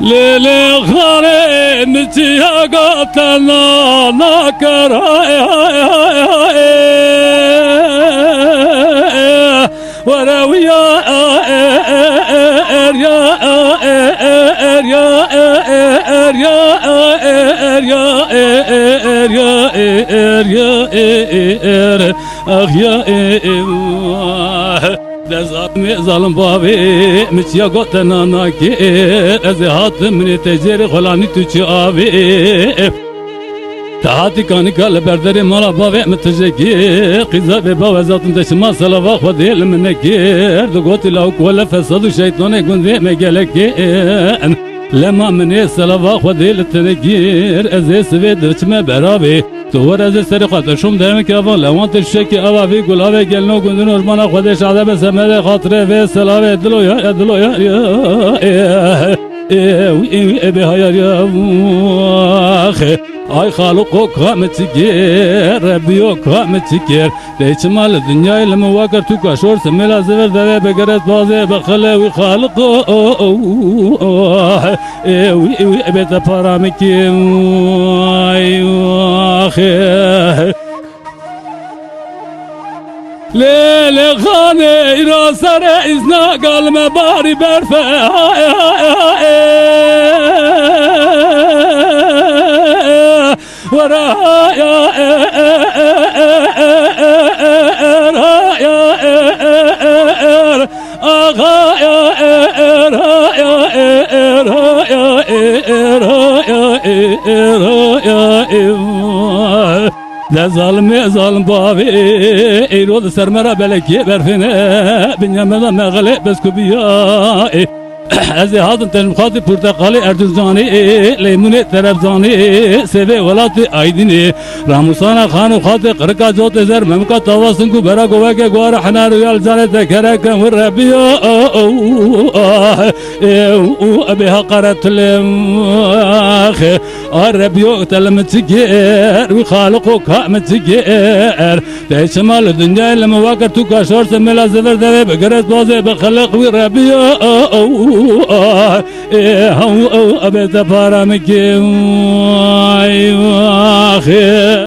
Lele khare mitiya gatana na karaya warawiya ya zalim babi mitiya gatana na ki ezihatım ne teceri kolani tuçi abi Tahati kani kal berderi mala babi meteceki Qiza ve bava zatın teşma salava khadil meneki Erdugoti lauk vela fesadu şeytane gundi me geleki Lema meni salava khadil tenekir Eze svet içme berabi Tuvar eze seri katışım demek avan Levan teşeki avavi gulave gelno gundun ormana khade şadabe semele khatre ve salave edilo ya Ebe hayar ya Ay haluko kametçiker Rabbiyo kametçiker Değişmal dünya ilmi vakar tuka şor semela zever deve begeret bazı bekhalevi haluko Ebe de paramikim Lele khane irasare izna galme bari berfe Varaya De zalim babi Eyrod sermera beleki berfine Binyamena meğale beskubiya Ezi hadın tenmukati portakali erdüzcani Leymuni terefzani Seve velati aydini Ramusana khanu khati qırka jot ezer Memka tavasın ku bera goveke Guara hanaru yal canete kereken Ve Rabbiya Ebi hakaretlem Rabbiyo telemetçiker Ve halıko kametçiker Değişmal dünya ile muvakir tu kaşor Semela zever deve begeret bazı Bekhalak ve Rabbiya أبي تفارمك